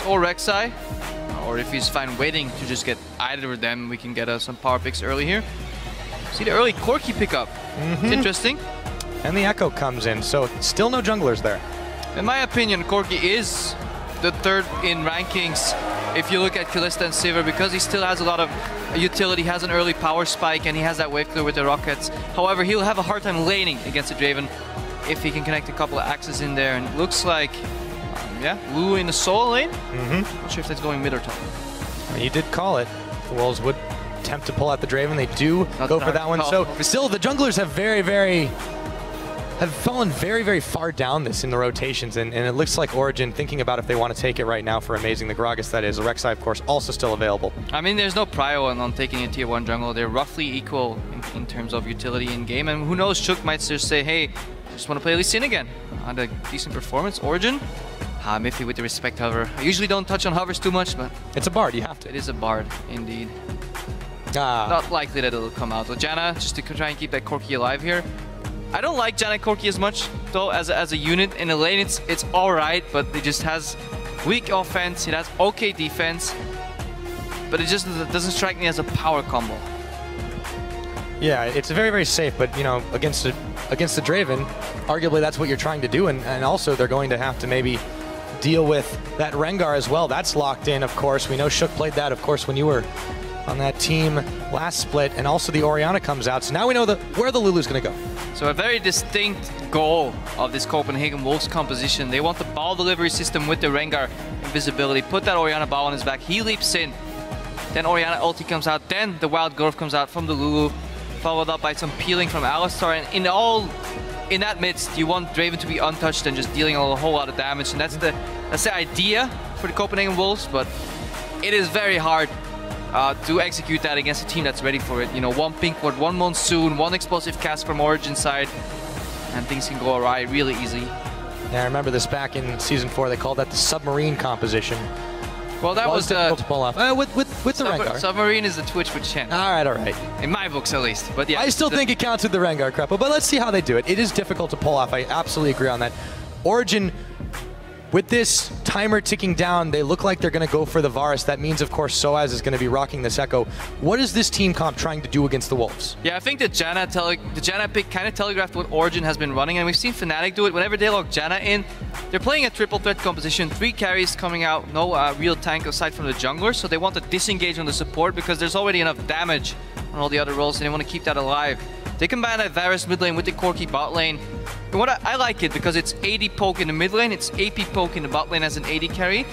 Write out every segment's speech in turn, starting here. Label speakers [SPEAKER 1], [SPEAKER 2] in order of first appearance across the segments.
[SPEAKER 1] or Rek'Sai, or if he's fine waiting to just get either of them, we can get some power picks early here. See the early Corki pickup. It's interesting.
[SPEAKER 2] And the Ekko comes in, so still no junglers there.
[SPEAKER 1] In my opinion, Corki is the third in rankings if you look at Kalista and Sivir, because he still has a lot of utility, has an early power spike, and he has that wave clear with the rockets. However, he'll have a hard time laning against the Draven if he can connect a couple of axes in there. And it looks like, yeah, Lulu in the solo lane. Not sure if that's going mid or top.
[SPEAKER 2] Well, you did call it. The Wolves would attempt to pull out the Draven. They do go for that one. So still, the junglers have fallen very far down this in the rotations, and it looks like Origen thinking about if they want to take it right now for Amazing the Gragas, that is. The Rek'Sai, of course, also still available.
[SPEAKER 1] I mean, there's no prio on taking a tier 1 jungle. They're roughly equal in terms of utility in game, and who knows, Shook might just say, hey, I just want to play Lee Sin again. On a decent performance. Origen, Mithy with the respect hover. I usually don't touch on hovers too much, but
[SPEAKER 2] it's a bard, you have to.
[SPEAKER 1] It is a bard, indeed. Not likely that it'll come out. So Janna, just to try and keep that Corki alive here. I don't like Janna Corki as much, though, as a unit. In the lane, it's alright, but it just has weak offense, it has okay defense, but it just doesn't strike me as a power combo.
[SPEAKER 2] Yeah, it's very safe, but, you know, against the Draven, arguably that's what you're trying to do, and also they're going to have to maybe deal with that Rengar as well. That's locked in, of course. We know Shook played that, of course, when you were on that team last split, and also the Oriana comes out. So now we know where the Lulu's going to go.
[SPEAKER 1] So a very distinct goal of this Copenhagen Wolves composition. They want the ball delivery system with the Rengar invisibility. Put that Oriana ball on his back. He leaps in. Then Oriana ulti comes out. Then the Wild Growth comes out from the Lulu, followed up by some peeling from Alistar. And in that midst, you want Draven to be untouched and just dealing a whole lot of damage. And that's the idea for the Copenhagen Wolves, but it is very hard to execute that against a team that's ready for it. You know, one pink ward, one monsoon, one explosive cast from Origen side, and things can go awry really easy.
[SPEAKER 2] Yeah, I remember this back in Season 4. They called that the submarine composition.
[SPEAKER 1] Well, that was
[SPEAKER 2] difficult to pull off. With the Rengar.
[SPEAKER 1] Submarine is the Twitch with Chen.
[SPEAKER 2] All right.
[SPEAKER 1] In my books, at least. But yeah,
[SPEAKER 2] I still think it counts with the Rengar, Krepo, but let's see how they do it. It is difficult to pull off. I absolutely agree on that. Origen, with this timer ticking down, they look like they're going to go for the Varus. That means, of course, Soaz is going to be rocking this Ekko. What is this team comp trying to do against the Wolves? Yeah,
[SPEAKER 1] I think the Janna pick kind of telegraphed what Origen has been running, and we've seen Fnatic do it. Whenever they lock Janna in, they're playing a triple threat composition, 3 carries coming out, no real tank aside from the jungler, so they want to disengage on the support because there's already enough damage on all the other roles, and they want to keep that alive. They combine that Varus mid lane with the Corki bot lane. And what I like it because it's AD poke in the mid lane, it's AP poke in the bot lane as an AD carry.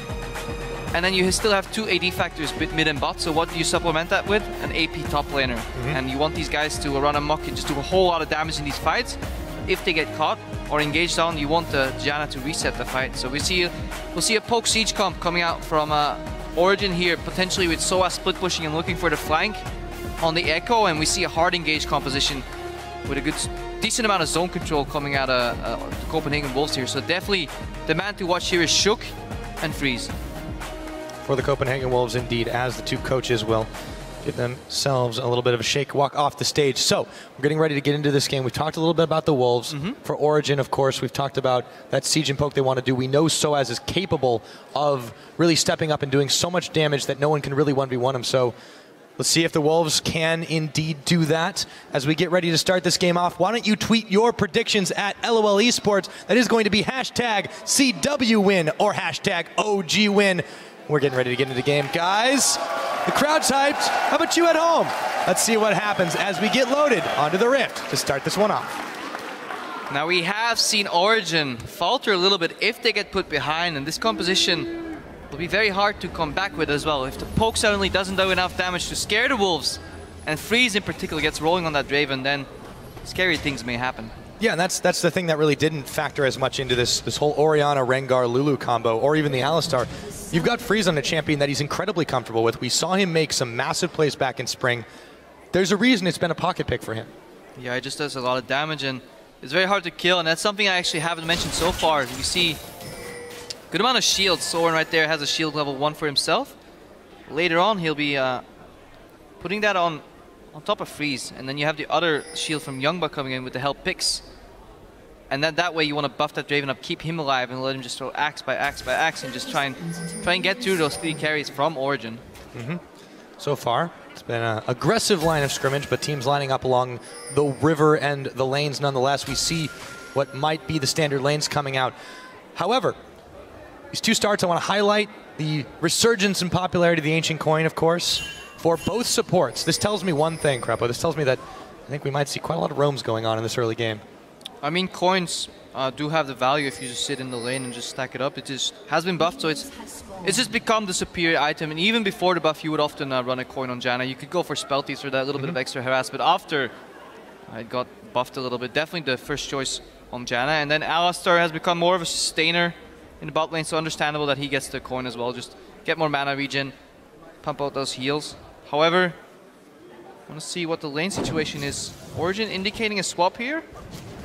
[SPEAKER 1] And then you still have 2 AD factors mid and bot, so what do you supplement that with? An AP top laner. And you want these guys to run amok and just do a whole lot of damage in these fights. If they get caught or engaged on, you want the Janna to reset the fight. So we'll see a poke siege comp coming out from Origen here, potentially with Soaz split pushing and looking for the flank on the Ekko, and we see a hard engaged composition with a decent amount of zone control coming out of the Copenhagen Wolves here. So definitely the man to watch here is Shook and Freeze.
[SPEAKER 2] For the Copenhagen Wolves, indeed, as the two coaches will give themselves a little bit of a shake walk off the stage. So we're getting ready to get into this game. We've talked a little bit about the Wolves. For Origen, of course, we've talked about that siege and poke they want to do. We know Soaz is capable of really stepping up and doing so much damage that no one can really 1v1 him. So let's see if the Wolves can indeed do that. As we get ready to start this game off, why don't you tweet your predictions at LOL Esports. That is going to be hashtag CWWin or hashtag OGWin. We're getting ready to get into the game. Guys, the crowd's hyped. How about you at home? Let's see what happens as we get loaded onto the Rift to start this one off.
[SPEAKER 1] Now we have seen Origen falter a little bit if they get put behind, and this composition will be very hard to come back with as well. If the poke suddenly doesn't do enough damage to scare the Wolves, and Freeze in particular gets rolling on that Draven, then scary things may happen.
[SPEAKER 2] Yeah, and that's the thing that really didn't factor as much into this whole Oriana, Rengar, Lulu combo, or even the Alistar. You've got Freeze on a champion that he's incredibly comfortable with. We saw him make some massive plays back in spring. There's a reason it's been a pocket pick for him.
[SPEAKER 1] Yeah, it just does a lot of damage, and it's very hard to kill, and that's something I actually haven't mentioned so far. You see good amount of shields. Soren right there has a shield level 1 for himself. Later on, he'll be putting that on top of Freeze, and then you have the other shield from YoungBuck coming in with the help picks. And then that way you want to buff that Draven up, keep him alive, and let him just throw axe by axe by axe and just try and get through those 3 carries from Origen.
[SPEAKER 2] So far, it's been an aggressive line of scrimmage, but teams lining up along the river and the lanes nonetheless. We see what might be the standard lanes coming out. However, these 2 starts, I want to highlight the resurgence in popularity of the Ancient Coin, of course, for both supports. This tells me one thing, Krepo. This tells me that I think we might see quite a lot of roams going on in this early game.
[SPEAKER 1] I mean, coins do have the value if you just sit in the lane and just stack it up. It just has been buffed, so it's just become the superior item. And even before the buff, you would often run a coin on Janna. You could go for spell thieves for that little bit of extra harass, but after it got buffed a little bit, definitely the first choice on Janna. And then Alistar has become more of a sustainer in the bot lane, so understandable that he gets the coin as well. Just get more mana regen, pump out those heals. However, I want to see what the lane situation is. Origen indicating a swap here.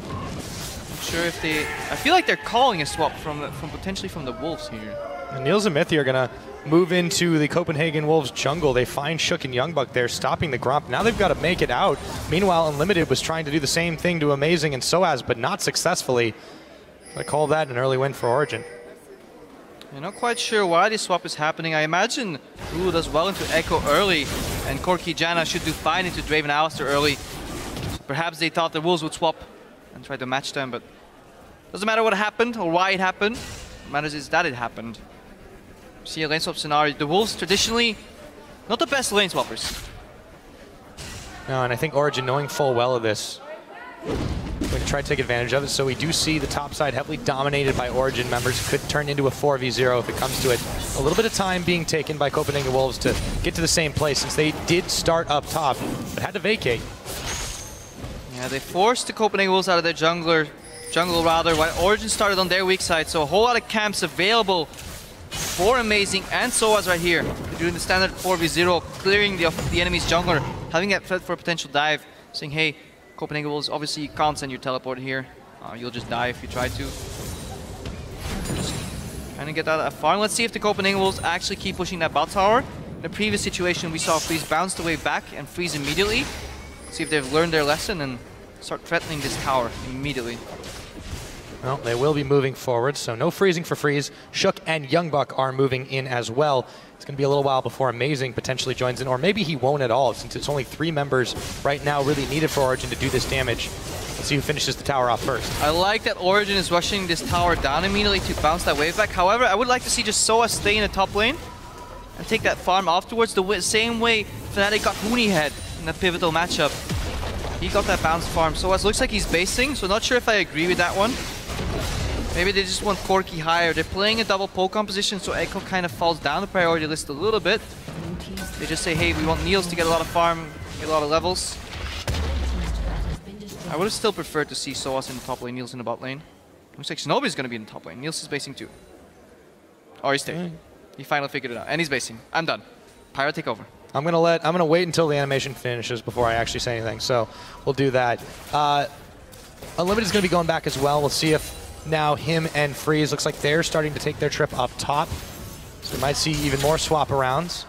[SPEAKER 1] Not sure if they... I feel like they're calling a swap from potentially from the Wolves here.
[SPEAKER 2] And Niels and Mithy are going to move into the Copenhagen Wolves jungle. They find Shook and YoungBuck there, stopping the Gromp. Now they've got to make it out. Meanwhile, Unlimited was trying to do the same thing to Amazing and Soaz, but not successfully. I call that an early win for Origen.
[SPEAKER 1] I'm not quite sure why this swap is happening. I imagine Lulu does well into Ekko early, and Corki Janna should do fine into Draven Alistar early. Perhaps they thought the Wolves would swap and try to match them, but doesn't matter what happened or why it happened. What matters is that it happened. See a lane swap scenario. The Wolves traditionally not the best lane swappers.
[SPEAKER 2] No, and I think Origen, knowing full well of this, going to try to take advantage of it. So we do see the top side heavily dominated by Origen members. Could turn into a 4v0 if it comes to it. A little bit of time being taken by Copenhagen Wolves to get to the same place, since they did start up top, but had to vacate.
[SPEAKER 1] Yeah, they forced the Copenhagen Wolves out of their jungle rather, while Origen started on their weak side. So a whole lot of camps available for Amazing and Soaz right here. They're doing the standard 4v0, clearing the enemy's jungler, having that threat for a potential dive, saying, hey, Copenhagen Wolves, obviously you can't send your teleport here. You'll just die if you try to. Just trying to get out of farm. Let's see if the Copenhagen Wolves actually keep pushing that bot tower. In the previous situation, we saw Freeze bounce the way back and freeze immediately. Let's see if they've learned their lesson and start threatening this tower immediately.
[SPEAKER 2] Well, they will be moving forward, so no freezing for Freeze. Shook and YoungBuck are moving in as well. It's going to be a little while before Amazing potentially joins in, or maybe he won't at all, since it's only 3 members right now really needed for Origen to do this damage. Let's see who finishes the tower off first.
[SPEAKER 1] I like that Origen is rushing this tower down immediately to bounce that wave back. However, I would like to see just Soaz stay in the top lane and take that farm afterwards, the same way Fnatic got Huni Head in that pivotal matchup. He got that bounce farm. Soaz looks like he's basing, so not sure if I agree with that one. Maybe they just want Corki higher. They're playing a double pole composition, so Ekko kind of falls down the priority list a little bit. They just say, hey, we want Niels to get a lot of farm, get a lot of levels. I would have still preferred to see Soaz in the top lane, Niels in the bot lane. Looks like Shinobi's going to be in the top lane. Niels is basing too. Or he's staying. He finally figured it out. And he's basing. I'm done. Pyro, take over.
[SPEAKER 2] I'm gonna wait until the animation finishes before I actually say anything, so we'll do that. Unlimited is going to be going back as well. We'll see if now him and Freeze, looks like they're starting to take their trip up top. So we might see even more swap arounds.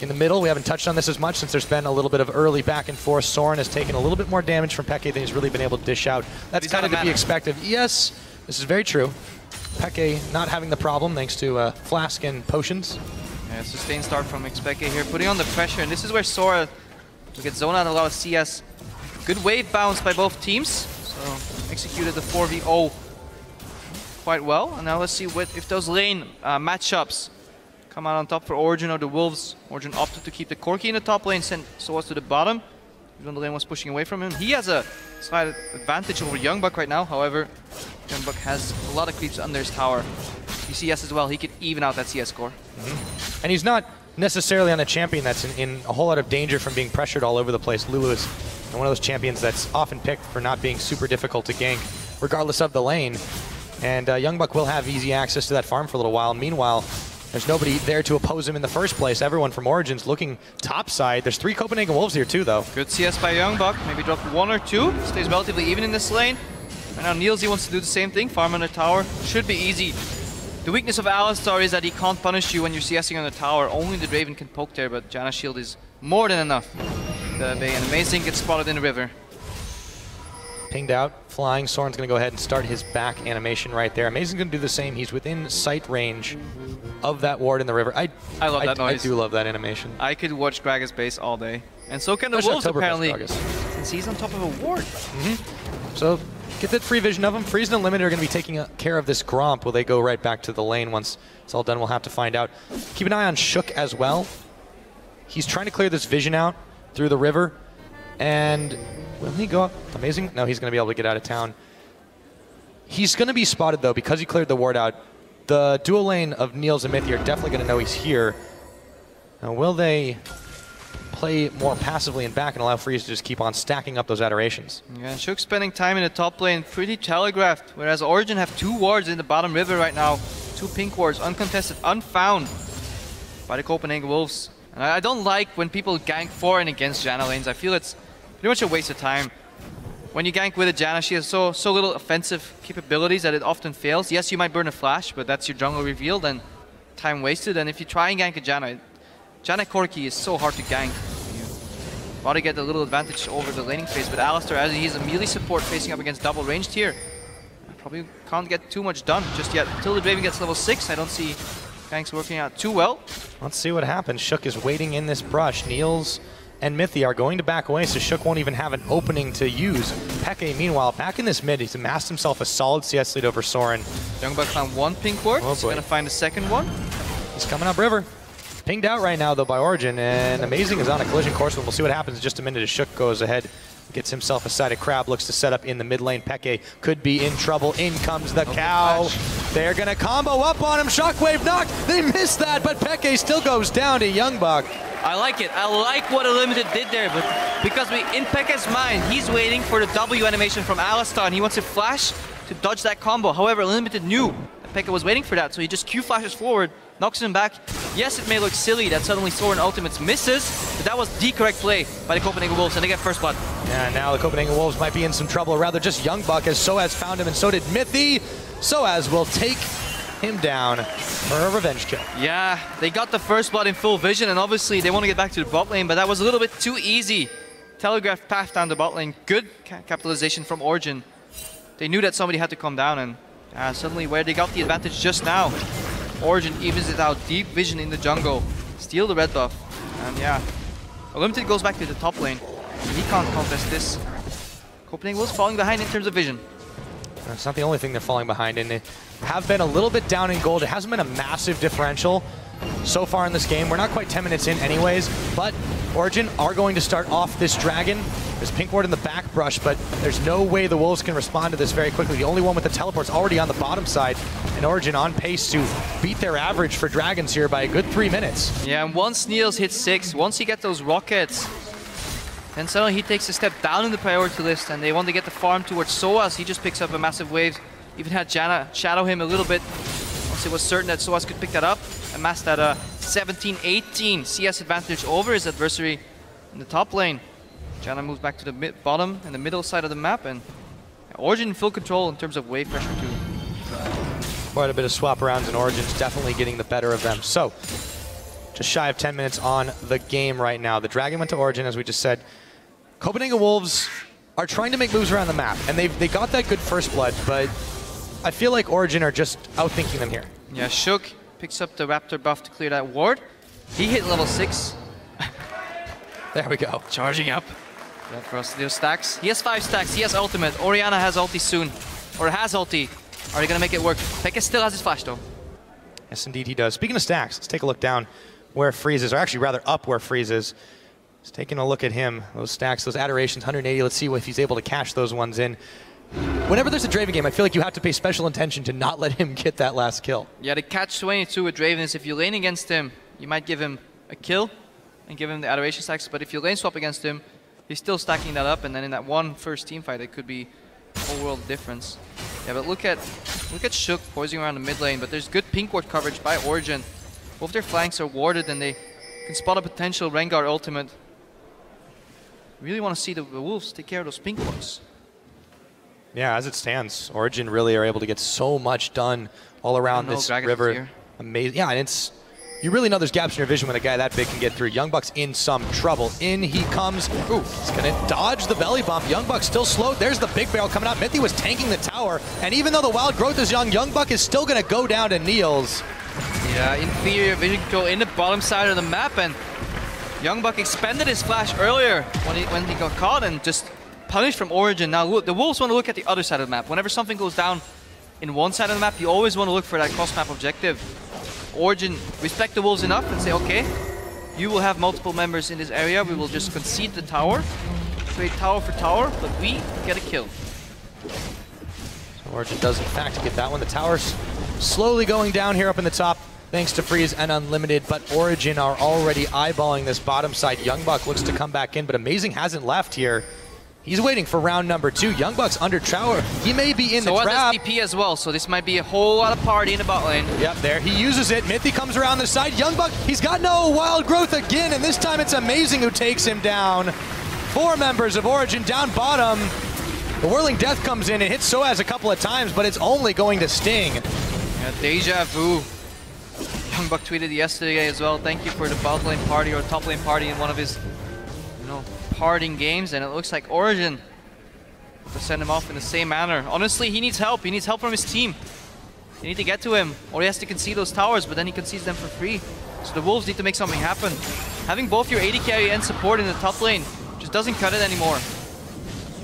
[SPEAKER 2] In the middle, we haven't touched on this as much since there's been a little bit of early back and forth. Soren has taken a little bit more damage from Peke than he's really been able to dish out. That's kind of to be expected. Yes, this is very true. Peke not having the problem thanks to Flask and Potions.
[SPEAKER 1] Yeah, sustained start from xPeke here, putting on the pressure, and this is where Sora will get zoned out a lot of CS. Good wave bounce by both teams, so executed the 4v0 quite well. And now let's see if those lane matchups come out on top for Origen or the Wolves. Origen opted to keep the Corki in the top lane, sent Soaz to the bottom. Even though the lane was pushing away from him. He has a slight advantage over YoungBuck right now, however, YoungBuck has a lot of creeps under his tower. CS as well, he could even out that CS score.
[SPEAKER 2] And he's not necessarily on a champion that's in a whole lot of danger from being pressured all over the place. Lulu is one of those champions that's often picked for not being super difficult to gank, regardless of the lane. And YoungBuck will have easy access to that farm for a little while. Meanwhile, there's nobody there to oppose him in the first place. Everyone from Origen's looking topside. There's 3 Copenhagen Wolves here too, though.
[SPEAKER 1] Good CS by YoungBuck. Maybe drop 1 or 2. Stays relatively even in this lane. Right now, Niels, he wants to do the same thing. Farm on the tower. Should be easy. The weakness of Alistar is that he can't punish you when you're CSing on the tower. Only the Draven can poke there, but Janna's shield is more than enough. And Amazing gets spotted in the river.
[SPEAKER 2] Pinged out, flying. Soren's going to go ahead and start his back animation right there. Amazing's going to do the same. He's within sight range of that ward in the river. I
[SPEAKER 1] love that noise.
[SPEAKER 2] I do love that animation.
[SPEAKER 1] I could watch Gragas base all day. And so can the Wolves, apparently, since he's on top of a ward.
[SPEAKER 2] So get that free vision of him. Freeze and Unlimited are going to be taking care of this Gromp. Will they go right back to the lane once it's all done? We'll have to find out. Keep an eye on Shook as well. He's trying to clear this vision out through the river. And will he go up? Amazing. No, he's going to be able to get out of town. He's going to be spotted, though, because he cleared the ward out. The dual lane of Niels and Mithy are definitely going to know he's here. Now, will they play more passively and back and allow Freeze to just keep on stacking up those adorations?
[SPEAKER 1] Yeah, Shook spending time in the top lane, pretty telegraphed, whereas Origen have 2 wards in the bottom river right now. 2 pink wards, uncontested, unfound by the Copenhagen Wolves. And I don't like when people gank for and against Janna lanes. I feel it's pretty much a waste of time. When you gank with a Janna, she has so little offensive capabilities that it often fails. Yes, you might burn a flash, but that's your jungle revealed and time wasted. And if you try and gank a Janna Corki is so hard to gank. You want to get a little advantage over the laning phase, but Alistar, as he's a melee support facing up against double ranged here, probably can't get too much done just yet. Until the Draven gets level 6, I don't see ganks working out too well.
[SPEAKER 2] Let's see what happens. Shook is waiting in this brush. Niels and Mithy are going to back away, so Shook won't even have an opening to use. Peke, meanwhile, back in this mid, he's amassed himself a solid CS lead over Soren.
[SPEAKER 1] YoungBuck found 1 pink ward. He's going to find a second one.
[SPEAKER 2] He's coming up river. Pinged out right now, though, by Origen, and Amazing is on a collision course, and we'll see what happens in just a minute as Shook goes ahead, gets himself a sided crab, looks to set up in the mid lane. Peke could be in trouble. In comes the cow. They're going to combo up on him. Shockwave knocked. They missed that, but Peke still goes down to YoungBuck.
[SPEAKER 1] I like it. I like what Unlimited did there, but because in Peke's mind, he's waiting for the W animation from Alistar, and he wants to flash to dodge that combo. However, Unlimited knew that Peke was waiting for that, so he just Q flashes forward, knocks him back. Yes, it may look silly that suddenly Soren ultimates misses, but that was the correct play by the Copenhagen Wolves, and they get first blood.
[SPEAKER 2] Yeah, now the Copenhagen Wolves might be in some trouble, or rather just YoungBuck, as Soaz found him, and so did Mithy. Soaz will take him down for a revenge kill.
[SPEAKER 1] Yeah, they got the first blood in full vision, and obviously they want to get back to the bot lane, but that was a little bit too easy. Telegraphed path down the bot lane. Good capitalization from Origen. They knew that somebody had to come down, and suddenly where they got the advantage just now, Origen evens it out. Deep vision in the jungle. Steal the red buff. And yeah, Unlimited goes back to the top lane. He can't contest this. Copenhagen was falling behind in terms of vision.
[SPEAKER 2] It's not the only thing they're falling behind in. They have been a little bit down in gold. It hasn't been a massive differential so far in this game. We're not quite 10 minutes in anyways, but Origen are going to start off this dragon. There's pink ward in the back brush, but there's no way the Wolves can respond to this very quickly. The only one with the teleport's already on the bottom side, and Origen on pace to beat their average for dragons here by a good 3 minutes.
[SPEAKER 1] Yeah, and once Niels hits 6, once he gets those rockets, then suddenly he takes a step down in the priority list, and they want to get the farm towards Soaz. He just picks up a massive wave. Even had Janna shadow him a little bit. Once it was certain that Soaz could pick that up, amassed that 17-18 CS advantage over his adversary in the top lane. Janna moves back to the bottom and the middle side of the map, and Origen in full control in terms of wave pressure too.
[SPEAKER 2] Quite a bit of swap arounds, and Origen's definitely getting the better of them. So, just shy of 10 minutes on the game right now. The dragon went to Origen, as we just said. Copenhagen Wolves are trying to make moves around the map, and they got that good first blood, but I feel like Origen are just outthinking them here.
[SPEAKER 1] Yeah, Shook picks up the Raptor buff to clear that ward. He hit level 6.
[SPEAKER 2] There we go.
[SPEAKER 1] Charging up. For us to do stacks. He has 5 stacks. He has ultimate. Oriana has ulti soon. Or has ulti. Are they going to make it work? Peke still has his flash though.
[SPEAKER 2] Yes, indeed he does. Speaking of stacks, let's take a look down where Freeze is, or actually rather up where Freeze is. Just taking a look at him. Those stacks, those adorations, 180. Let's see if he's able to cash those ones in. Whenever there's a Draven game, I feel like you have to pay special attention to not let him get that last kill.
[SPEAKER 1] Yeah, the catch-22 with Draven is if you lane against him, you might give him a kill and give him the adoration stacks, but if you lane swap against him, he's still stacking that up, and then in that one first team fight, it could be a whole world difference. Yeah, but look at Shook poising around the mid lane, but there's good pink ward coverage by Origen. Both their flanks are warded, and they can spot a potential Rengar ultimate. Really want to see the Wolves take care of those pink wards.
[SPEAKER 2] Yeah, as it stands, Origen really are able to get so much done all around this river. Amazing. Yeah, and it's You really know there's gaps in your vision when a guy that big can get through. YoungBuck's in some trouble. In he comes. Ooh, he's going to dodge the belly bump. YoungBuck still slowed. There's the big barrel coming out. Mithy was tanking the tower. And even though the wild growth is young, YoungBuck is still going to go down to Niels. Yeah,
[SPEAKER 1] inferior vision control in the bottom side of the map. And YoungBuck expended his flash earlier when he got caught and just punished from Origen. Now, the Wolves want to look at the other side of the map. Whenever something goes down in one side of the map, you always want to look for that cross-map objective. Origen respect the Wolves enough and say, okay, you will have multiple members in this area. We will just concede the tower, trade tower for tower, but we get a kill.
[SPEAKER 2] So Origen does, in fact, get that one. The tower's slowly going down here up in the top, thanks to Freeze and Unlimited, but Origen are already eyeballing this bottom side. YoungBuck looks to come back in, but Amazing hasn't left here. He's waiting for round number 2. YoungBuck's under tower. He may be in the trap.
[SPEAKER 1] So TP as well, so this might be a whole lot of party in the bot lane.
[SPEAKER 2] Yep, there he uses it. Mithy comes around the side. YoungBuck, he's got no wild growth again, and this time it's Amazing who takes him down. 4 members of Origen down bottom. The Whirling Death comes in and hits Soaz a couple of times, but it's only going to sting.
[SPEAKER 1] Yeah, deja vu. YoungBuck tweeted yesterday as well, thank you for the bot lane party or top lane party in one of his, parting games, and it looks like Origen to send him off in the same manner. Honestly, he needs help. He needs help from his team. They need to get to him, or he has to concede those towers, but then he concedes them for free. So the Wolves need to make something happen. Having both your AD carry and support in the top lane just doesn't cut it anymore.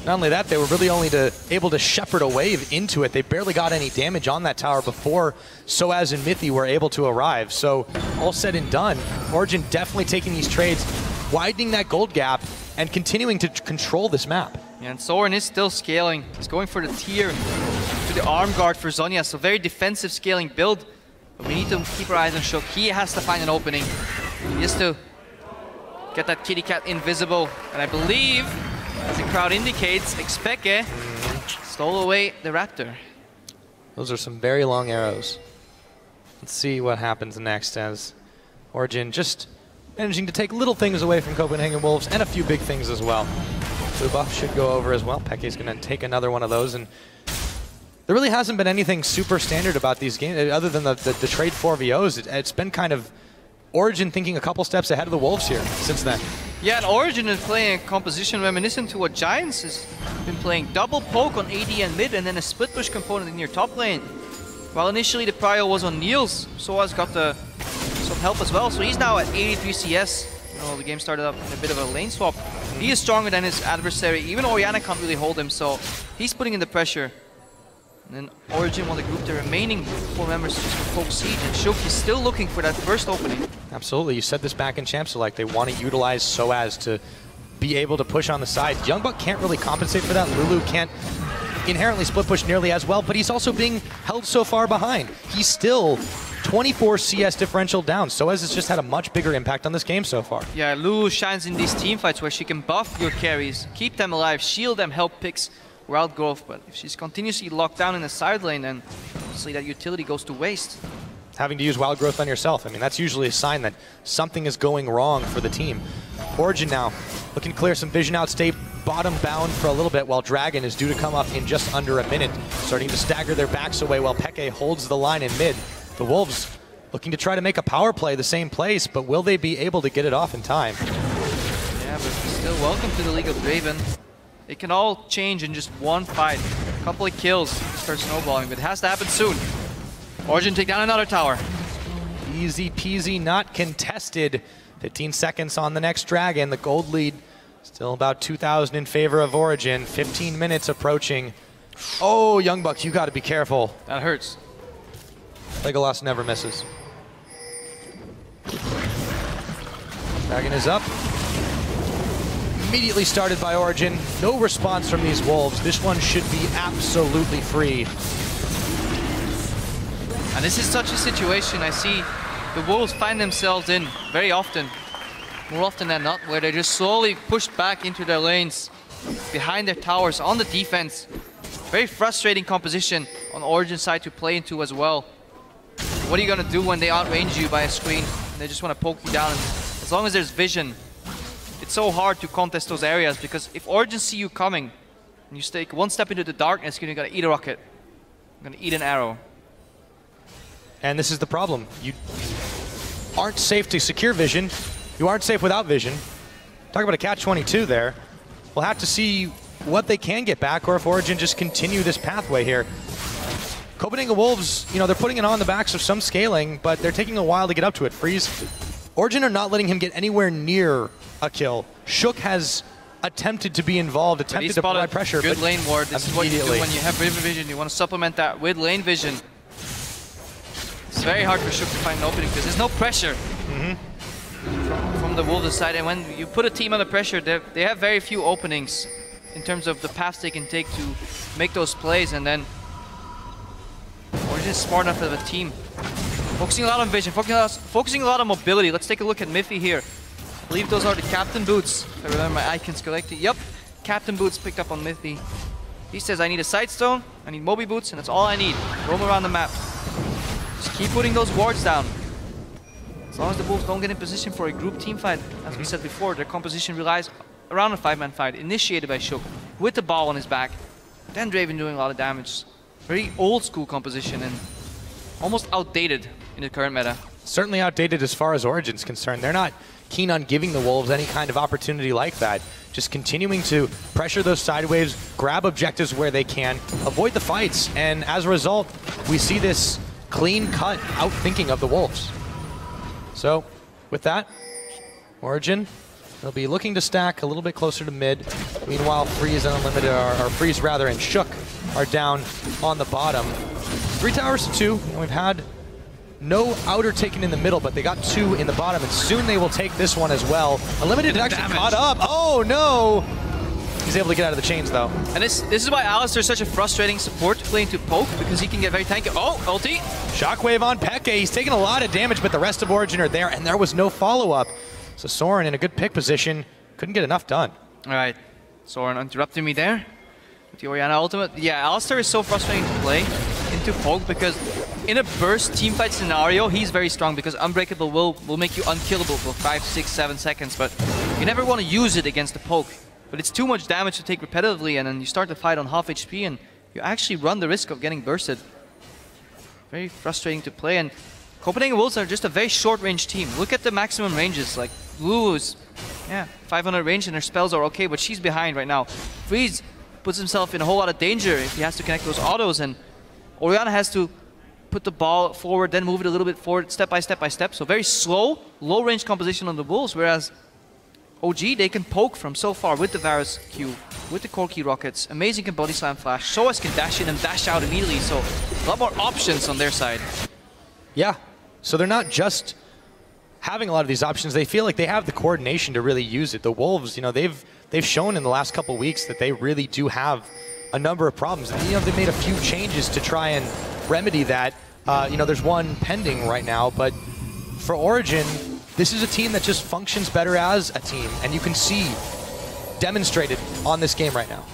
[SPEAKER 2] Not only that, they were really only able to shepherd a wave into it. They barely got any damage on that tower before Soaz and Mithy were able to arrive. So all said and done, Origen definitely taking these trades, widening that gold gap, and continuing to control this map.
[SPEAKER 1] Yeah, and Soren is still scaling. He's going for the tier to the arm guard for Zhonya, so very defensive scaling build. But we need to keep our eyes on Shook. He has to find an opening. He has to get that kitty cat invisible. And I believe, as the crowd indicates, xPeke stole away the Raptor.
[SPEAKER 2] Those are some very long arrows. Let's see what happens next as Origen just managing to take little things away from Copenhagen Wolves and a few big things as well. The buff should go over as well. Peke's going to take another one of those, and there really hasn't been anything super standard about these games other than the trade 4VOs. It's been kind of Origen thinking a couple steps ahead of the Wolves here since then.
[SPEAKER 1] Yeah, and Origen is playing a composition reminiscent to what Giants has been playing. Double poke on AD and mid, and then a split push component in your top lane. While initially the prio was on Niels, Soaz got some help as well. So he's now at 83 CS. The game started up in a bit of a lane swap. He is stronger than his adversary. Even Oriana can't really hold him, so he's putting in the pressure. And then Origen want to group the remaining 4 members just for poke siege, and Shook is still looking for that first opening.
[SPEAKER 2] Absolutely, you said this back in Champs, like they want to utilize Soaz to be able to push on the side. YoungBuck can't really compensate for that. Lulu can't inherently split push nearly as well, but he's also being held so far behind. He's still 24 CS differential down. Soaz has just had a much bigger impact on this game so far.
[SPEAKER 1] Yeah, Lulu shines in these team fights where she can buff your carries, keep them alive, shield them, help picks, wild growth. But if she's continuously locked down in the side lane, then obviously that utility goes to waste.
[SPEAKER 2] Having to use wild growth on yourself, I mean, that's usually a sign that something is going wrong for the team. Origen now looking to clear some vision out, stay bottom bound for a little bit while Dragon is due to come up in just under a minute. Starting to stagger their backs away while Peke holds the line in mid. The Wolves looking to try to make a power play the same place, but will they be able to get it off in time?
[SPEAKER 1] Yeah, but still welcome to the League of Draven. It can all change in just one fight. A couple of kills start snowballing, but it has to happen soon. Origen take down another tower.
[SPEAKER 2] Easy peasy, not contested. 15 seconds on the next Dragon. The gold lead still about 2,000 in favor of Origen. 15 minutes approaching. Oh, YoungBuck, you got to be careful.
[SPEAKER 1] That hurts.
[SPEAKER 2] Legolas never misses. Dragon is up. Immediately started by Origen. No response from these Wolves. This one should be absolutely free.
[SPEAKER 1] And this is such a situation I see the Wolves find themselves in very often. More often than not, where they just slowly push back into their lanes, behind their towers, on the defense. Very frustrating composition on Origen's side to play into as well. What are you going to do when they outrange you by a screen? They just want to poke you down. And as long as there's vision, it's so hard to contest those areas, because if Origen see you coming, and you take one step into the darkness, you're going to eat a rocket. You're going to eat an arrow.
[SPEAKER 2] And this is the problem. aren't safe to secure vision. You aren't safe without vision. Talk about a catch-22 there. We'll have to see what they can get back, or if Origen just continue this pathway here. Copenhagen Wolves, you know, they're putting it on the backs of some scaling, but they're taking a while to get up to it. Freeze. Origen are not letting him get anywhere near a kill. Shook has attempted to be involved, attempted to provide pressure.
[SPEAKER 1] Good lane ward. This is what you do when you have river vision. You want to supplement that with lane vision. It's very hard for Shook to find an opening because there's no pressure from the Wolves' side. And when you put a team under pressure, they have very few openings in terms of the paths they can take to make those plays. And then Origen is smart enough of a team. Focusing a lot on vision, focusing a lot on mobility. Let's take a look at Mithy here. I believe those are the captain boots. If I remember my icons correctly. Yep, captain boots picked up on Mithy. He says, I need a sidestone, I need Moby boots, and that's all I need. Roam around the map. Just keep putting those wards down. As long as the Wolves don't get in position for a group team fight, as we said before, their composition relies around a 5-man fight, initiated by Shook, with the ball on his back. Then Draven doing a lot of damage. Very old school composition and almost outdated in the current meta.
[SPEAKER 2] Certainly outdated as far as Origen's concerned. They're not keen on giving the Wolves any kind of opportunity like that. Just continuing to pressure those side waves, grab objectives where they can, avoid the fights, and as a result, we see this clean-cut outthinking of the Wolves. So, with that, Origen, they'll be looking to stack a little bit closer to mid. Meanwhile, Freeze and Unlimited, or Freeze rather, and Shook are down on the bottom. 3 towers to 2, and we've had no outer taken in the middle, but they got 2 in the bottom, and soon they will take this one as well. Unlimited actually caught up. Oh no! He's able to get out of the chains though.
[SPEAKER 1] And this is why Alistar is such a frustrating support to play into poke, because he can get very tanky. Oh, ulti!
[SPEAKER 2] Shockwave on Peke. He's taking a lot of damage, but the rest of Origen are there, and there was no follow-up. So Soren in a good pick position, couldn't get enough done.
[SPEAKER 1] All right, Soren interrupting me there with the Oriana ultimate. Yeah, Alistar is so frustrating to play into poke because in a burst teamfight scenario, he's very strong because Unbreakable will make you unkillable for 5, 6, 7 seconds, but you never want to use it against the poke. But it's too much damage to take repetitively, and then you start the fight on half HP, and you actually run the risk of getting bursted. Very frustrating to play, and Copenhagen Wolves are just a very short-range team. Look at the maximum ranges, like Lulu's, 500 range, and her spells are okay, but she's behind right now. Freeze puts himself in a whole lot of danger if he has to connect those autos, and Oriana has to put the ball forward, then move it a little bit forward, step by step by step. So very slow, low-range composition on the Wolves, whereas OG, they can poke from so far with the Varus Q, with the Corki rockets. Amazing can body slam flash. Soaz can dash in and dash out immediately, so a lot more options on their side.
[SPEAKER 2] Yeah, so they're not just having a lot of these options, they feel like they have the coordination to really use it. The Wolves, you know, they've shown in the last couple weeks that they really do have a number of problems. And, you know, they've made a few changes to try and remedy that. You know, there's one pending right now, but for Origen, this is a team that just functions better as a team, and you can see demonstrated on this game right now.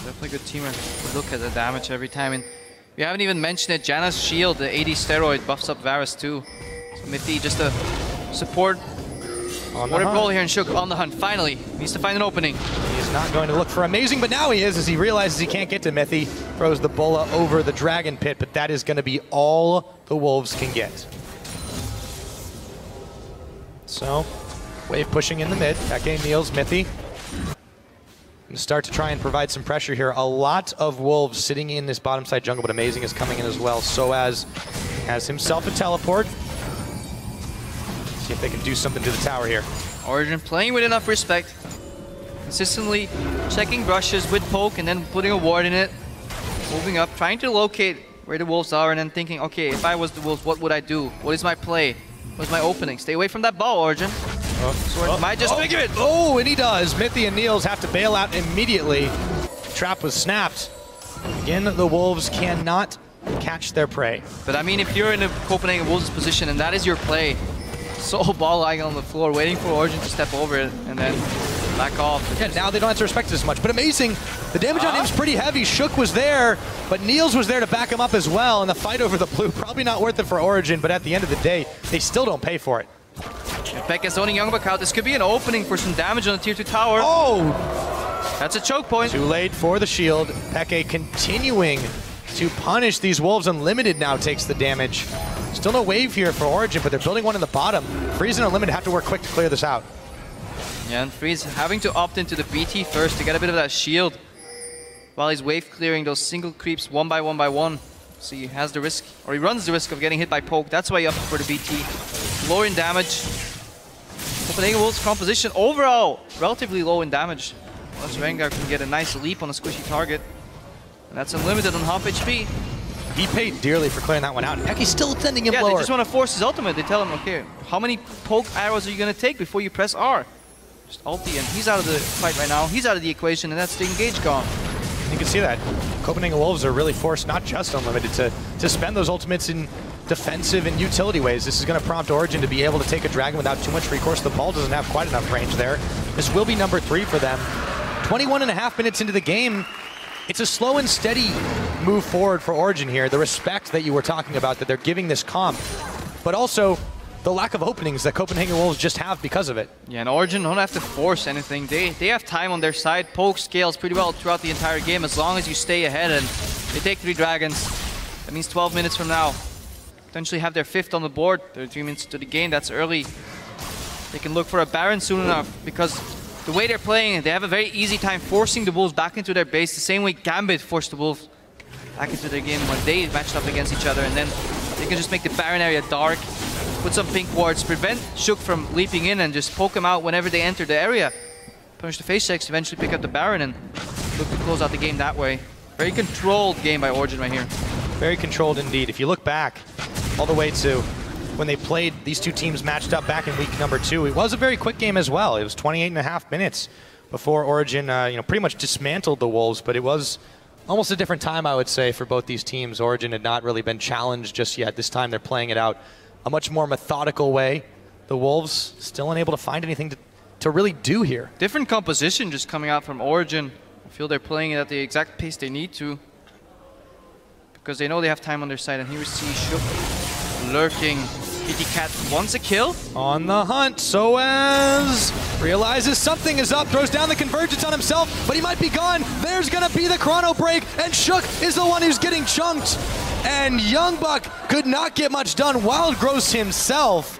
[SPEAKER 1] Definitely good team, and look at the damage every time. And we haven't even mentioned it, Janna's shield, the AD steroid, buffs up Varus too. So Mithy, just a support water pole here, and Shook on the hunt. Finally, needs to find an opening.
[SPEAKER 2] He's not going to look for Amazing, but now he is, as he realizes he can't get to Mithy. Throws the Bola over the Dragon Pit, but that is going to be all the Wolves can get. So, wave pushing in the mid. Peke, Niels, Mithy. And start to try and provide some pressure here. A lot of Wolves sitting in this bottom side jungle, but Amazing is coming in as well. Soaz has himself a teleport. See if they can do something to the tower here.
[SPEAKER 1] Origen playing with enough respect. Consistently checking brushes with poke and then putting a ward in it. Moving up, trying to locate where the Wolves are and then thinking, okay, if I was the Wolves, what would I do? What is my play? What's my opening? Stay away from that ball, Origen. Soren might just figure it.
[SPEAKER 2] Oh, and he does. Mithy and Niels have to bail out immediately. Trap was snapped. Again, the Wolves cannot catch their prey.
[SPEAKER 1] But I mean, if you're in a Copenhagen Wolves position and that is your play, so ball lying on the floor, waiting for Origen to step over it and then back off.
[SPEAKER 2] Yeah, now they don't have to respect it as much. But Amazing, the damage on him is pretty heavy. Shook was there, but Niels was there to back him up as well. And the fight over the blue, probably not worth it for Origen, but at the end of the day, they still don't pay for it.
[SPEAKER 1] Peke zoning YoungBuck out. This could be an opening for some damage on the tier 2 tower.
[SPEAKER 2] Oh!
[SPEAKER 1] That's a choke point.
[SPEAKER 2] Too late for the shield. Peke continuing to punish these Wolves. Unlimited now takes the damage. Still no wave here for Origen, but they're building one in the bottom. Freeze and Unlimited have to work quick to clear this out.
[SPEAKER 1] Yeah, and Freeze having to opt into the BT first to get a bit of that shield while he's wave clearing those single creeps one by one. So he has the risk, or he runs the risk of getting hit by poke. That's why he opted for the BT. Lower in damage. Copenhagen Wolves composition overall relatively low in damage. Unless Rengar can get a nice leap on a squishy target. And that's Unlimited on half HP.
[SPEAKER 2] He paid dearly for clearing that one out. Heck, he's still sending him
[SPEAKER 1] lower.
[SPEAKER 2] lower.
[SPEAKER 1] They just want to force his ultimate. They tell him, okay, how many poke arrows are you going to take before you press R? Just ulti, and he's out of the fight right now. He's out of the equation, and that's the engage gone.
[SPEAKER 2] You can see that. Copenhagen Wolves are really forced, not just Unlimited, to spend those ultimates in defensive and utility ways. This is going to prompt Origen to be able to take a dragon without too much recourse. The ball doesn't have quite enough range there. This will be number 3 for them. 21.5 minutes into the game. It's a slow and steady move forward for Origen here. The respect that you were talking about, that they're giving this comp, but also the lack of openings that Copenhagen Wolves just have because of it. Yeah,
[SPEAKER 1] and Origen don't have to force anything. They have time on their side. Poke scales pretty well throughout the entire game as long as you stay ahead, and they take 3 dragons. That means 12 minutes from now. Potentially have their 5th on the board. 33 minutes to the game, that's early. They can look for a Baron soon enough because the way they're playing, they have a very easy time forcing the Wolves back into their base, the same way Gambit forced the Wolves back into their game when they matched up against each other, and then they can just make the Baron area dark, put some pink wards, prevent Shook from leaping in and just poke them out whenever they enter the area. Punish the face checks, eventually pick up the Baron and look to close out the game that way. Very controlled game by Origen right here.
[SPEAKER 2] Very controlled indeed. If you look back all the way to when they played, these two teams matched up back in week number 2, it was a very quick game as well. It was 28.5 minutes before Origen pretty much dismantled the Wolves, but it was almost a different time, I would say, for both these teams. Origen had not really been challenged just yet. This time they're playing it out a much more methodical way. The Wolves still unable to find anything to really do here.
[SPEAKER 1] Different composition just coming out from Origen. I feel they're playing it at the exact pace they need to, because they know they have time on their side. And here we see Shook lurking. Kitty Cat wants a kill.
[SPEAKER 2] On the hunt, Soaz realizes something is up, throws down the convergence on himself, but he might be gone. There's gonna be the chrono break, and Shook is the one who's getting chunked. And YoungBuck could not get much done. Wild Gross himself,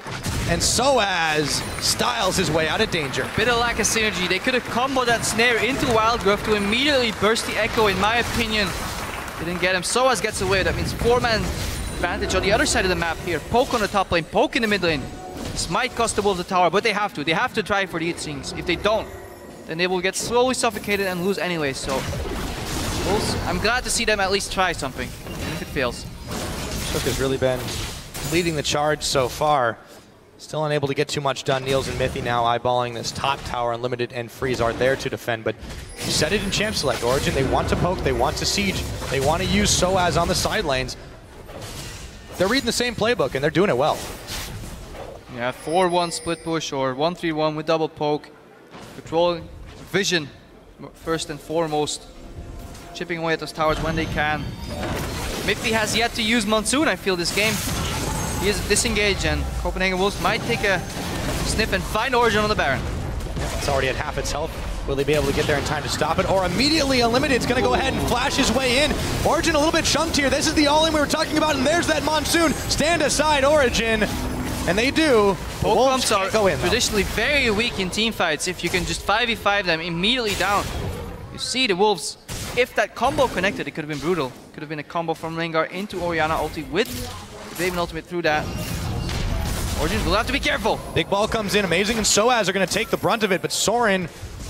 [SPEAKER 2] and Soaz styles his way out of danger.
[SPEAKER 1] Bit of lack of synergy. They could have comboed that snare into Wild Growth to immediately burst the Ekko, in my opinion. They didn't get him. Soaz gets away. That means 4-man advantage on the other side of the map here. Poke on the top lane, poke in the mid lane. This might cost the Wolves the tower, but they have to. They have to try for these things. If they don't, then they will get slowly suffocated and lose anyway. So, Wolves, I'm glad to see them at least try something, even if it fails.
[SPEAKER 2] Shook has really been leading the charge so far. Still unable to get too much done. Niels and Mithy now eyeballing this top tower. Unlimited and Freeze are there to defend, but you said it in Champ Select. Origen, they want to poke, they want to siege, they want to use Soaz on the side lanes. They're reading the same playbook, and they're doing it well.
[SPEAKER 1] Yeah, 4-1 split push or 1-3-1 with double poke. Controlling vision first and foremost. Chipping away at those towers when they can. Mithy has yet to use Monsoon, I feel, this game. He is disengaged, and Copenhagen Wolves might take a sniff and find Origen on the Baron.
[SPEAKER 2] It's already at half its health. Will they be able to get there in time to stop it? Or immediately Unlimited's going to go ahead and flash his way in. Origen a little bit chunked here. This is the all-in we were talking about, and there's that Monsoon. Stand aside, Origen. And they do.
[SPEAKER 1] Poke pumps are traditionally very weak in team fights. If you can just 5v5 them immediately down. You see the Wolves, if that combo connected, it could have been brutal. Could have been a combo from Rengar into Oriana ulti with the Draven ultimate through that. Origen will have to be careful.
[SPEAKER 2] Big ball comes in, amazing, and Soaz are going to take the brunt of it, but Soren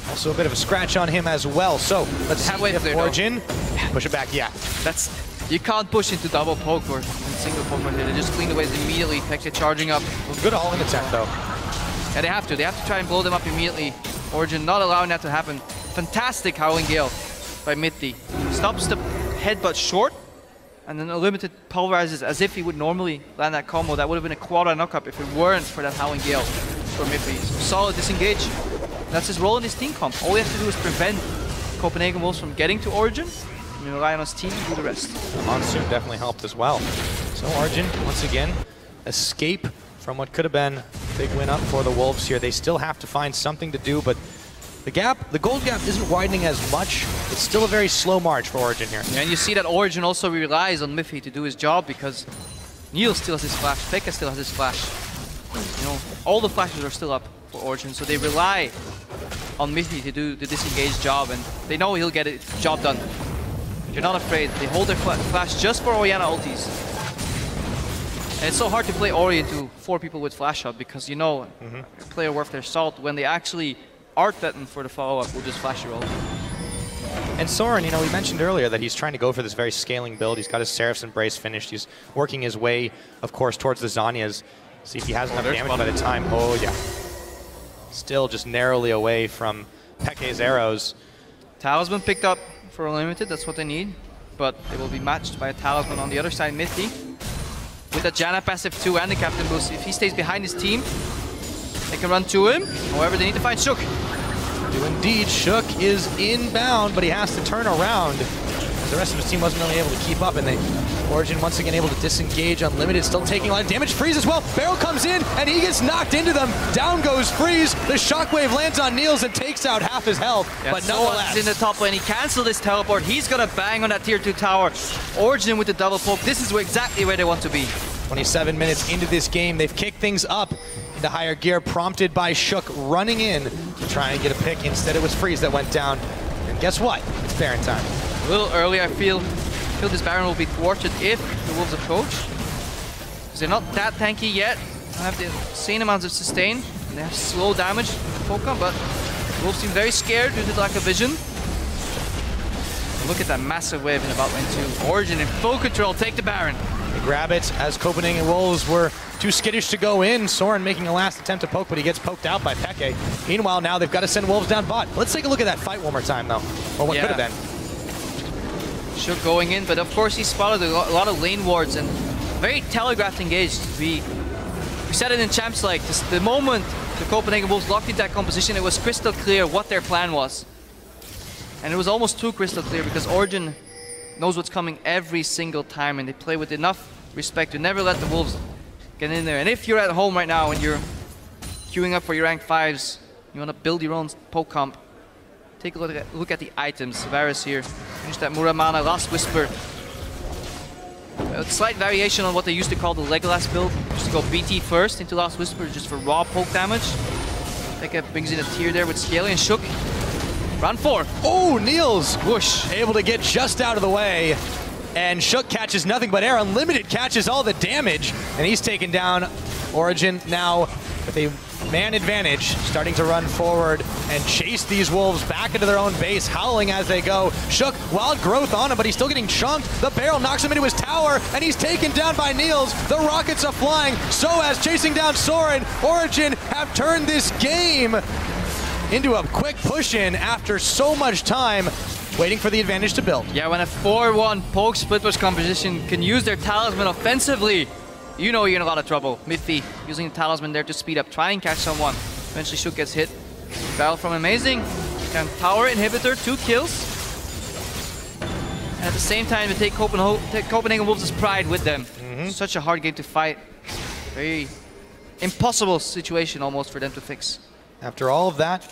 [SPEAKER 2] also a bit of a scratch on him as well. So let's see if Origen push it back. Yeah,
[SPEAKER 1] that's, you can't push into double poke or single poke right here. They just clean the waves immediately. Pekka charging up.
[SPEAKER 2] Good all-in attack though.
[SPEAKER 1] Yeah, they have to. They have to try and blow them up immediately. Origen not allowing that to happen. Fantastic Howling Gale by Mithy. Stops the headbutt short, and then Unlimited pulverizes as if he would normally land that combo. That would have been a quadra knockup if it weren't for that Howling Gale for Mithy. So solid disengage. That's his role in his team comp. All he has to do is prevent Copenhagen Wolves from getting to Origen, and rely on his team to do the rest.
[SPEAKER 2] Monsoon definitely helped as well. So Origen, once again, escape from what could have been a big win up for the Wolves here. They still have to find something to do, but the gap, the gold gap isn't widening as much. It's still a very slow march for Origen here.
[SPEAKER 1] Yeah, and you see that Origen also relies on Mithy to do his job, because Niels still has his flash, Pekka still has his flash. You know, all the flashes are still up for Origen, so they rely on Mithy to do the disengage job, and they know he'll get it job done. They're not afraid. They hold their flash just for Oriana ultis. And it's so hard to play Ori into 4 people with flash up because you know a player worth their salt when they actually are threatened for the follow-up will just flash your ult.
[SPEAKER 2] And Soren, you know, we mentioned earlier that he's trying to go for this very scaling build. He's got his Seraph's Embrace finished. He's working his way, of course, towards the Zhonya's. See if he has enough damage by the time. Oh, yeah. Still just narrowly away from Peke's arrows.
[SPEAKER 1] Talisman picked up for Unlimited, that's what they need. But they will be matched by a Talisman on the other side, Mithy. With a Janna passive 2 and the Captain Boost. If he stays behind his team, they can run to him. However, they need to find Shook.
[SPEAKER 2] Do indeed. Shook is inbound, but he has to turn around. The rest of his team wasn't really able to keep up, and Origen once again able to disengage. Unlimited still taking a lot of damage. Freeze as well. Barrel comes in, and he gets knocked into them. Down goes Freeze. The shockwave lands on Niels and takes out half his health.
[SPEAKER 1] Yeah,
[SPEAKER 2] but nonetheless,
[SPEAKER 1] Soaz in the top lane. He canceled his teleport. He's gonna bang on that tier 2 tower. Origen with the double poke. This is exactly where they want to be.
[SPEAKER 2] 27 minutes into this game, they've kicked things up into higher gear, prompted by Shook running in to try and get a pick. Instead, it was Freeze that went down. And guess what? It's Baron time.
[SPEAKER 1] A little early, I feel this Baron will be thwarted if the Wolves approach. Because they're not that tanky yet. They have the insane amounts of sustain. And they have slow damage Pokemon, but the Wolves seem very scared due to the lack of vision. And look at that massive wave in the bot lane too. Origen in full control, take the Baron.
[SPEAKER 2] They grab it as Copenhagen Wolves were too skittish to go in. Soren making a last attempt to poke, but he gets poked out by Peke. Meanwhile, now they've got to send Wolves down bot. Let's take a look at that fight one more time, though. Or what could have been.
[SPEAKER 1] Shook going in, but of course he spotted a lot of lane wards and very telegraphed engaged. We said it in Champs League. The moment the Copenhagen Wolves locked into that composition, it was crystal clear what their plan was. And it was almost too crystal clear because Origen knows what's coming every single time, and they play with enough respect to never let the Wolves get in there. And if you're at home right now and you're queuing up for your rank 5s, you want to build your own poke comp, take a look at the items. Varus here, finish that Muramana, Last Whisper. A slight variation on what they used to call the Legolas build. Used to go BT first into Last Whisper just for raw poke damage. Ekko brings in a tier there with Scaly and Shook. Round 4.
[SPEAKER 2] Oh, Niels! Whoosh! Able to get just out of the way. And Shook catches nothing but air. Unlimited catches all the damage. And he's taken down. Origen now with a man advantage, starting to run forward and chase these Wolves back into their own base, howling as they go. Shook, wild growth on him, but he's still getting chunked. The barrel knocks him into his tower, and he's taken down by Niels. The rockets are flying. Soaz chasing down Soren. Origen have turned this game into a quick push-in after so much time waiting for the advantage to build.
[SPEAKER 1] Yeah, when a 4-1 poke split push composition can use their Talisman offensively, you know you're in a lot of trouble. Mithy using the Talisman there to speed up, try and catch someone. Eventually Shook gets hit. Battle from Amazing. Can Tower Inhibitor, 2 kills. And at the same time, they take Copenhagen Wolves' pride with them. Such a hard game to fight. Very impossible situation almost for them to fix.
[SPEAKER 2] After all of that,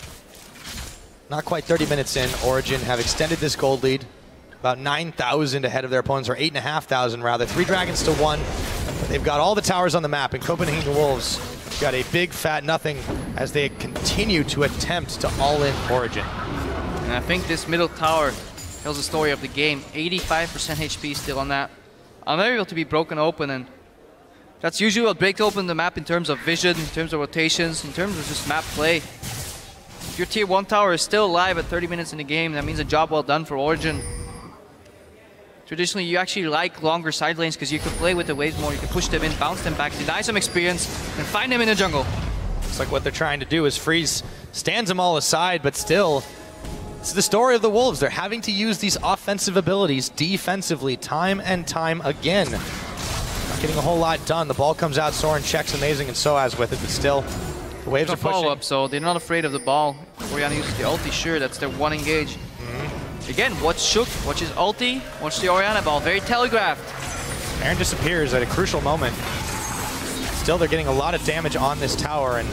[SPEAKER 2] not quite 30 minutes in, Origen have extended this gold lead. About 9,000 ahead of their opponents, or 8,500 rather. 3 dragons to 1. They've got all the towers on the map, and Copenhagen Wolves got a big fat nothing as they continue to attempt to all-in Origen.
[SPEAKER 1] And I think this middle tower tells the story of the game. 85% HP still on that. Unable to be broken open, and that's usually what breaks open the map in terms of vision, in terms of rotations, in terms of just map play. If your tier 1 tower is still alive at 30 minutes in the game, that means a job well done for Origen. Traditionally, you actually like longer side lanes because you can play with the waves more, you can push them in, bounce them back, deny some experience, and find them in the jungle.
[SPEAKER 2] Looks like what they're trying to do is Freeze stands them all aside, but still, it's the story of the Wolves. They're having to use these offensive abilities defensively time and time again. Not getting a whole lot done. The ball comes out, Soren checks Amazing and Soaz with it, but still, the waves are pushing.
[SPEAKER 1] Follow-up, so they're not afraid of the ball. Oriana uses the ulti, sure, that's their one engage. Again, watch Shook, watch his ulti, watch the Oriana ball, very telegraphed.
[SPEAKER 2] Baron disappears at a crucial moment. Still, they're getting a lot of damage on this tower, and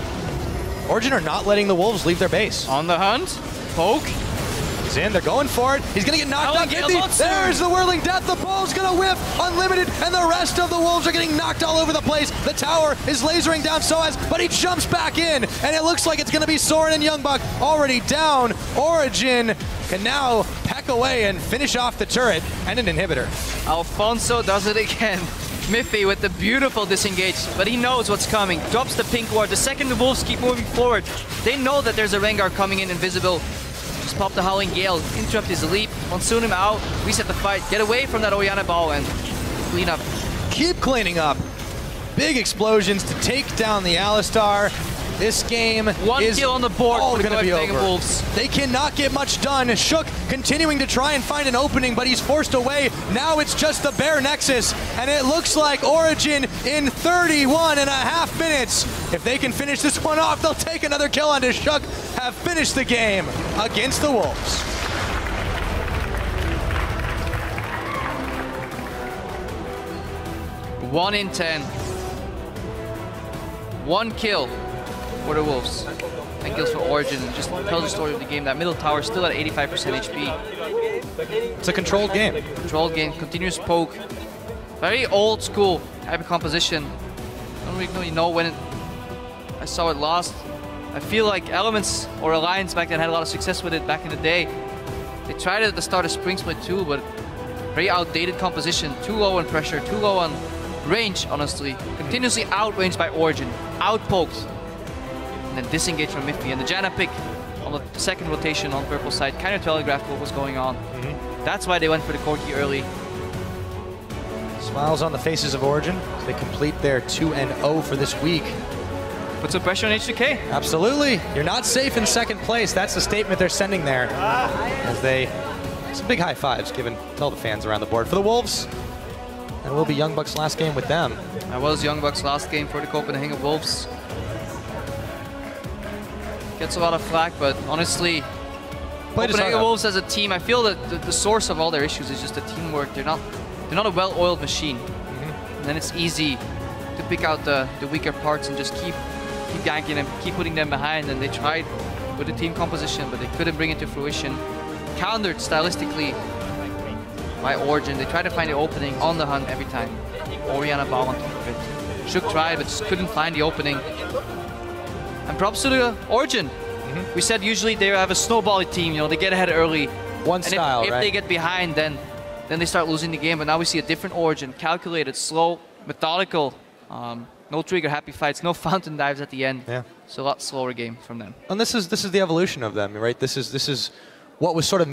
[SPEAKER 2] Origen are not letting the Wolves leave their base.
[SPEAKER 1] On the hunt, poke.
[SPEAKER 2] is in. They're going for it. He's going to get knocked out. Mithy. There's the whirling death. The bull's going to whiff. Unlimited. And the rest of the wolves are getting knocked all over the place. The tower is lasering down Soaz, but he jumps back in. And it looks like it's going to be Soren and YoungBuck already down. Origen can now peck away and finish off the turret and an inhibitor.
[SPEAKER 1] Alfonso does it again. Mithy with the beautiful disengage, but he knows what's coming. Drops the pink ward. The second the wolves keep moving forward, they know that there's a Rengar coming in invisible. Just pop the Howling Gale, interrupt his leap, monsoon him out, reset the fight, get away from that Oriana ball and clean up.
[SPEAKER 2] Keep cleaning up. Big explosions to take down the Alistar. This game is
[SPEAKER 1] kill on the board
[SPEAKER 2] all
[SPEAKER 1] for the
[SPEAKER 2] going to be over.
[SPEAKER 1] Wolves.
[SPEAKER 2] They cannot get much done. Shook continuing to try and find an opening, but he's forced away. Now it's just the bare Nexus, and it looks like Origen in 31.5 minutes. If they can finish this one off, they'll take another kill onto Shook, have finished the game against the Wolves.
[SPEAKER 1] One in 10. One kill for the Wolves. And kills for Origen. Just tells the story of the game. That middle tower still at 85% HP.
[SPEAKER 2] It's a controlled game.
[SPEAKER 1] Controlled game, continuous poke. Very old school type of composition. I don't really know when I saw it last. I feel like Elements or Alliance back then had a lot of success with it back in the day. They tried it at the start of Spring Split too, but very outdated composition. Too low on pressure, too low on range, honestly. Continuously outranged by Origen. Outpoked. And then disengaged from Mithy. And the Janna pick on the second rotation on purple side kind of telegraphed what was going on. That's why they went for the Corki early.
[SPEAKER 2] Smiles on the faces of Origen as they complete their 2-0 for this week.
[SPEAKER 1] Put some pressure on xPeke.
[SPEAKER 2] Absolutely. You're not safe in second place. That's the statement they're sending there. As they, some big high fives given to all the fans around the board. For the Wolves, and will be YoungBuck's last game with them.
[SPEAKER 1] That was YoungBuck's last game for the Copenhagen Wolves. Gets a lot of flack, but honestly, Copenhagen Wolves as a team, I feel that the source of all their issues is just the teamwork. They're not a well-oiled machine. And then it's easy to pick out the weaker parts and just keep ganking them, keep putting them behind. And they tried with the team composition, but they couldn't bring it to fruition. Countered stylistically by Origen. They tried to find the opening on the hunt every time. Oriana ball on top of it. Shook tried, but just couldn't find the opening. And props to the Origen. We said usually they have a snowball team, you know, they get ahead early.
[SPEAKER 2] One style,
[SPEAKER 1] if they get behind, then they start losing the game. But now we see a different Origen, calculated, slow, methodical, no trigger happy fights, no fountain dives at the end.
[SPEAKER 2] Yeah.
[SPEAKER 1] So a lot slower game from them.
[SPEAKER 2] And this is the evolution of them, right? This is what was sort of